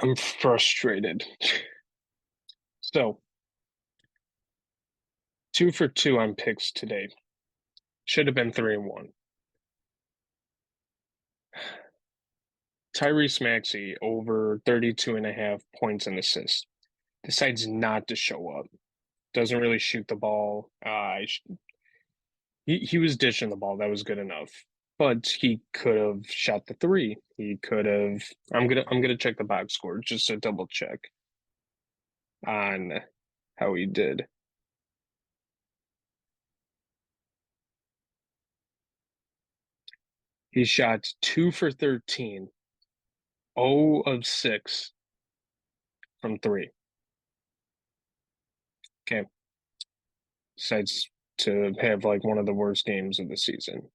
I'm frustrated. So, 2 for 2 on picks today. Should have been 3-1. Tyrese Maxey over 32.5 points and assists. Decides not to show up. Doesn't really shoot the ball. He was dishing the ball. That was good enough. But he could have shot the three. He could have. I'm gonna check the box score just to double check on how he did. He shot 2 for 13, 0 of 6 from three. Okay. Decides to have like one of the worst games of the season.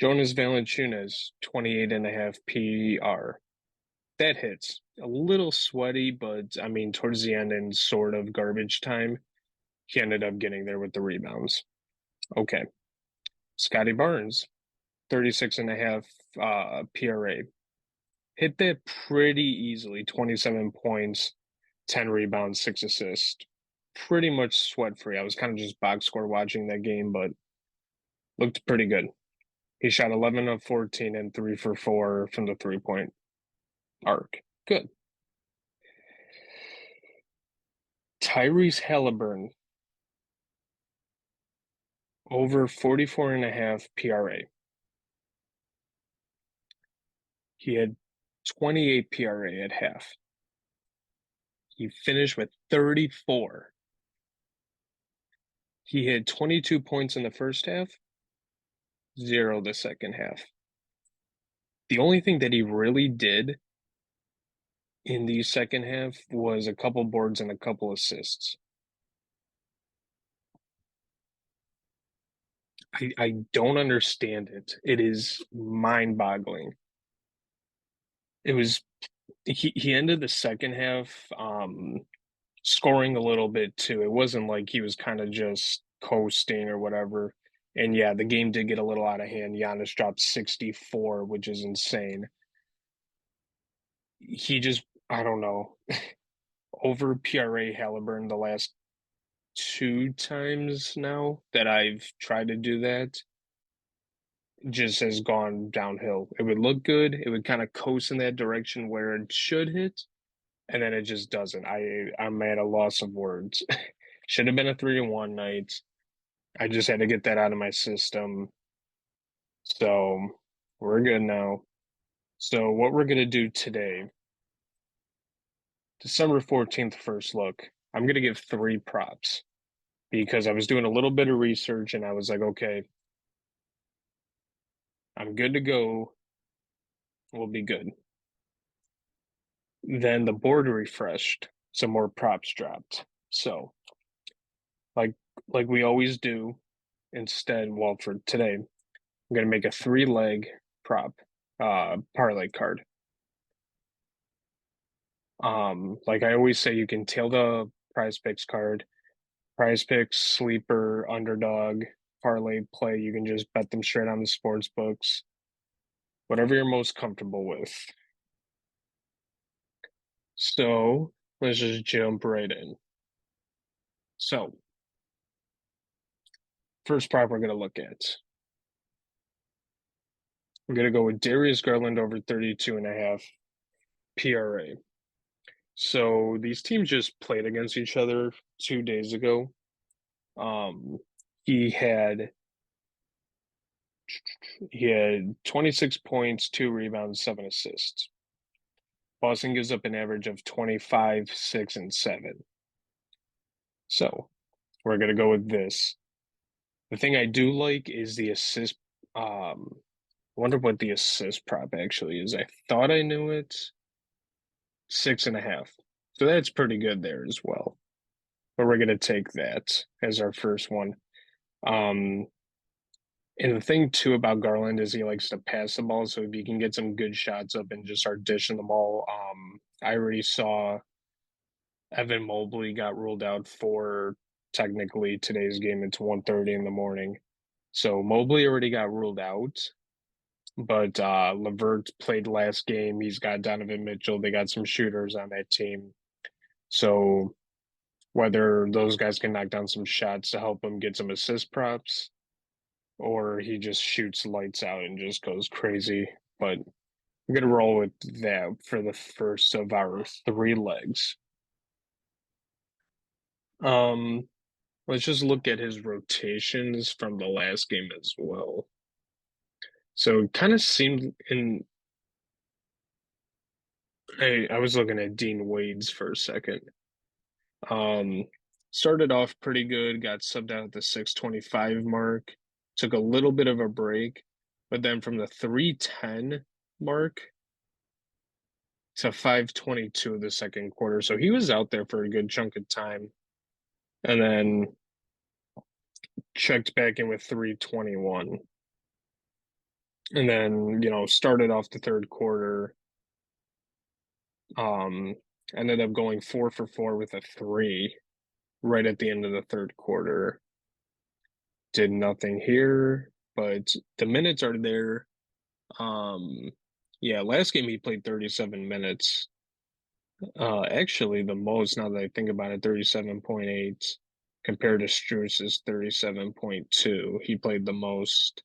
Jonas Valanciunas, 28.5 PR. That hits. A little sweaty, but I mean, towards the end in sort of garbage time, he ended up getting there with the rebounds. Okay. Scotty Barnes, 36.5 PRA. Hit that pretty easily. 27 points, 10 rebounds, 6 assists. Pretty much sweat free. I was kind of just box score watching that game, but looked pretty good. He shot 11 of 14 and 3 for 4 from the 3-point arc. Good. Tyrese Halliburton, over 44.5 PRA. He had 28 PRA at half. He finished with 34. He had 22 points in the first half, 0 the second half. The only thing that he really did in the second half was a couple boards and a couple assists. I don't understand it. It is mind-boggling. It was he ended the second half scoring a little bit too. It wasn't like he was kind of just coasting or whatever. And yeah, the game did get a little out of hand. Giannis dropped 64, which is insane. He just, I don't know, over PRA Halliburton the last 2 times now that I've tried to do that just has gone downhill. It would look good. It would kind of coast in that direction where it should hit, and then it just doesn't. I'm at a loss of words. Should have been a 3-1 night. I just had to get that out of my system. So we're good now. So what we're gonna do today, December 14th first look, I'm gonna give 3 props because I was doing a little bit of research and I was like, okay, I'm good to go. We'll be good. Then the board refreshed, some more props dropped. So like like we always do, instead, well, for today, I'm gonna make a 3-leg prop parlay card. Like I always say, you can tail the PrizePicks card, PrizePicks, sleeper, underdog, parlay play. You can just bet them straight on the sports books, whatever you're most comfortable with. So let's just jump right in. So first prop we're gonna look at. We're gonna go with Darius Garland over 32.5 PRA. So these teams just played against each other 2 days ago. Um, he had he had 26 points, 2 rebounds, 7 assists. Boston gives up an average of 25, 6, and 7. So we're gonna go with this. The thing I do like is the assist. I wonder what the assist prop actually is. I thought I knew it. 6.5. So that's pretty good there as well. But we're gonna take that as our first one. Um, and the thing too about Garland is he likes to pass the ball. So if you can get some good shots up and just start dishing the ball, I already saw Evan Mobley got ruled out for technically today's game. It's 1:30 in the morning. So Mobley already got ruled out. But Levert played last game. He's got Donovan Mitchell. They got some shooters on that team. So whether those guys can knock down some shots to help him get some assist props, or he just shoots lights out and just goes crazy. But I'm gonna roll with that for the first of our three legs. Um, let's just look at his rotations from the last game as well. So it kind of seemed in I was looking at Dean Wade's for a second. Um, started off pretty good, got subbed out at the 625 mark, took a little bit of a break, but then from the 310 mark to 522 of the second quarter. So he was out there for a good chunk of time. And then checked back in with 321. And then, started off the third quarter. Um, ended up going 4 for 4 with a three right at the end of the third quarter. Did nothing here, but the minutes are there. Yeah, last game he played 37 minutes. Actually, the most now that I think about it, 37.8 compared to Struce's 37.2. He played the most.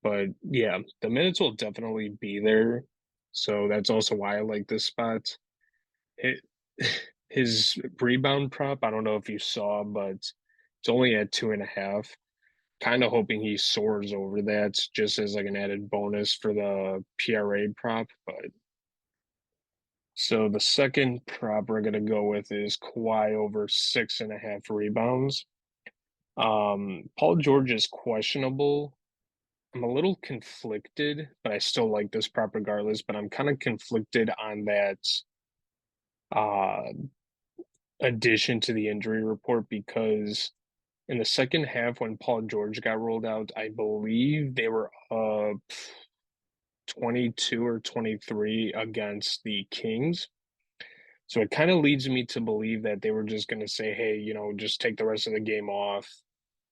But yeah, the minutes will definitely be there. So that's also why I like this spot. It, his rebound prop, I don't know if you saw, but it's only at 2.5. Kind of hoping he soars over that just as like an added bonus for the PRA prop. But so the second prop we're gonna go with is Kawhi over 6.5 rebounds. Paul George is questionable. I'm a little conflicted, but I still like this prop regardless. But I'm kind of conflicted on that uh addition to the injury report because in the second half when Paul George got rolled out, I believe they were up 22 or 23 against the Kings. So it kind of leads me to believe that they were just going to say, hey, just take the rest of the game off.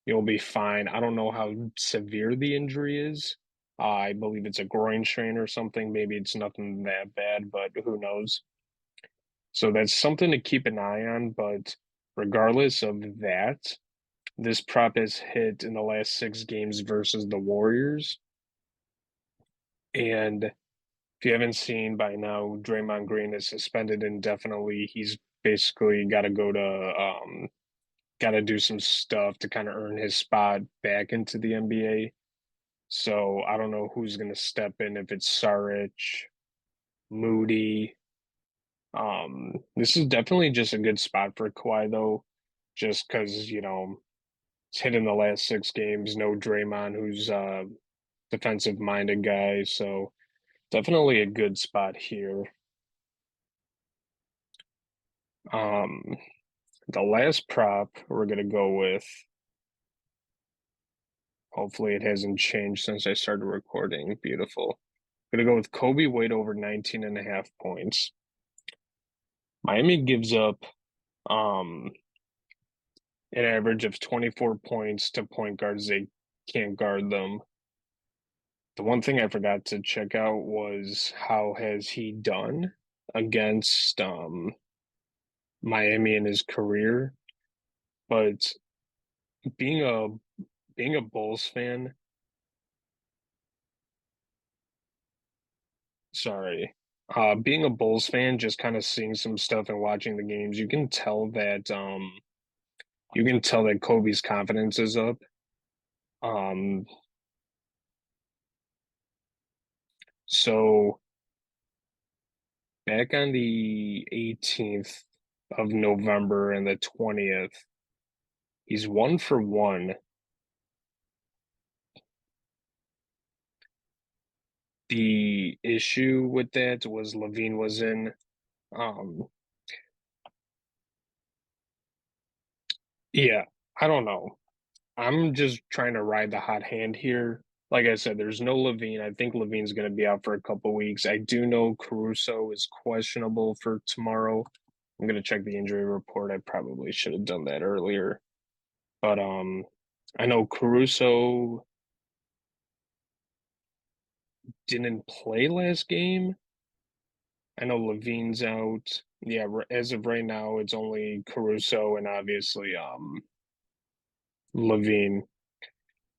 You'll be fine. I don't know how severe the injury is. I believe it's a groin strain or something. Maybe it's nothing that bad, but who knows? So that's something to keep an eye on. But regardless of that, this prop has hit in the last 6 games versus the Warriors. And if you haven't seen by now, Draymond Green is suspended indefinitely. He's basically got to do some stuff to kind of earn his spot back into the NBA. So I don't know who's going to step in, if it's Saric, Moody. This is definitely just a good spot for Kawhi though, just because it's hit in the last 6 games. No Draymond, who's a defensive minded guy, so definitely a good spot here. Um, the last prop we're gonna go with. Hopefully, it hasn't changed since I started recording. Beautiful. Gonna go with Kobe White over 19.5 points. Miami gives up um an average of 24 points to point guards. They can't guard them. The one thing I forgot to check out was how has he done against Miami in his career. But being a being a Bulls fan, sorry, being a Bulls fan, just kind of seeing some stuff and watching the games, you can tell that Kobe's confidence is up. Um, so back on the 18th of November and the 20th, he's 1 for 1. The issue with that was Levine was in. Um, yeah, I don't know. I'm just trying to ride the hot hand here. Like I said, there's no Levine. I think Levine's going to be out for a couple weeks. I do know Caruso is questionable for tomorrow. I'm going to check the injury report. I probably should have done that earlier. But I know Caruso didn't play last game. I know Levine's out. Yeah, as of right now, it's only Caruso and obviously Levine.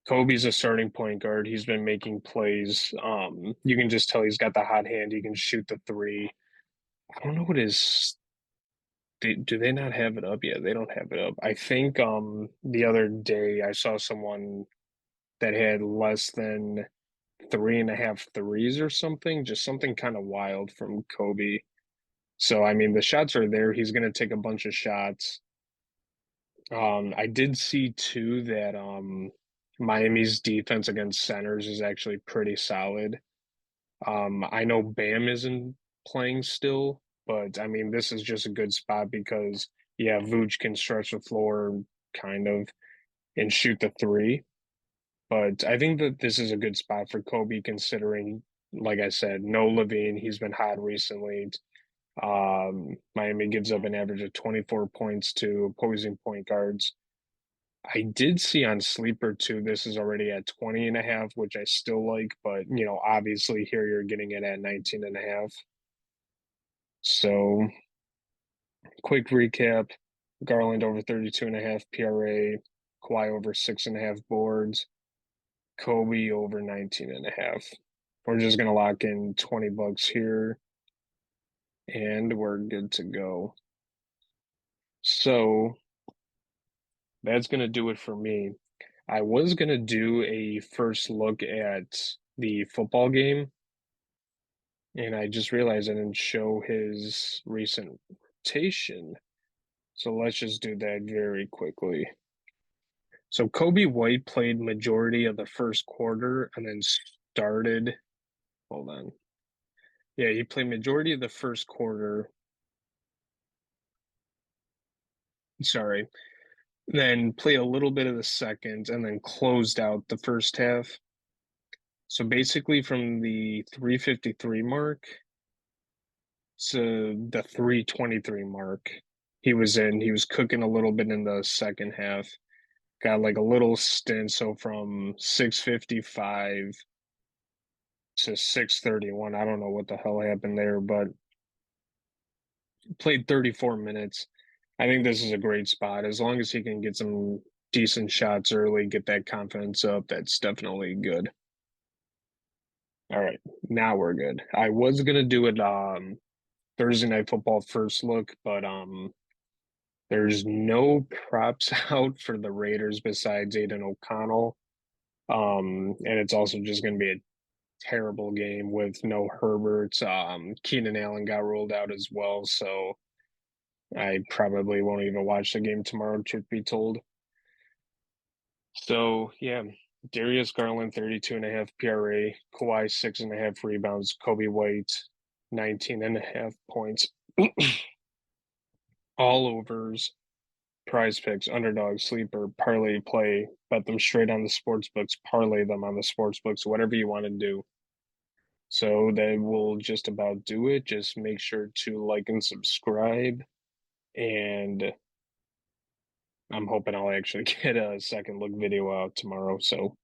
Kobe's a starting point guard. He's been making plays. You can just tell he's got the hot hand. He can shoot the three. I don't know what his do they not have it up yet? They don't have it up. I think the other day I saw someone that had less than three and a half threes or something, just something kind of wild from Kobe. So I mean the shots are there. He's gonna take a bunch of shots. I did see too that Miami's defense against centers is actually pretty solid. I know Bam isn't playing still, but I mean, this is just a good spot because, yeah, Vooch can stretch the floor kind of and shoot the three. But I think that this is a good spot for Kobe considering, like I said, no Levine. He's been hot recently. Miami gives up an average of 24 points to opposing point guards. I did see on Sleeper too, this is already at 20 and a half, which I still like, but obviously here you're getting it at 19 and a half. So, quick recap. Garland over 32 and a half PRA, Kawhi over 6.5 boards, Kobe over 19 and a half. We're just gonna lock in 20 bucks here and we're good to go. So that's gonna do it for me. I was gonna do a first look at the football game, and I just realized I didn't show his recent rotation. So let's just do that very quickly. So Kobe White played majority of the first quarter and then started. Hold on. Yeah, he played majority of the first quarter. Sorry. Then played a little bit of the second and then closed out the first half. So basically from the 3:53 mark to the 3:23 mark, he was in. He was cooking a little bit in the second half. Got like a little stint. So from 6:55 to 6:31. I don't know what the hell happened there, but played 34 minutes. I think this is a great spot. As long as he can get some decent shots early, get that confidence up, that's definitely good. All right, now we're good. I was gonna do it Thursday night football first look, but there's no props out for the Raiders besides Aiden O'Connell. And it's also just gonna be a terrible game with no Herbert. Keenan Allen got ruled out as well, so I probably won't even watch the game tomorrow, truth be told. So yeah, Darius Garland, 32 and a half PRA, Kawhi, 6.5 rebounds, Kobe White, 19 and a half points. All overs, PrizePicks, underdog, sleeper, parlay, play, bet them straight on the sports books, parlay them on the sports books, whatever you want to do. So that will just about do it. Just make sure to like and subscribe. And I'm hoping I'll actually get a second look video out tomorrow. So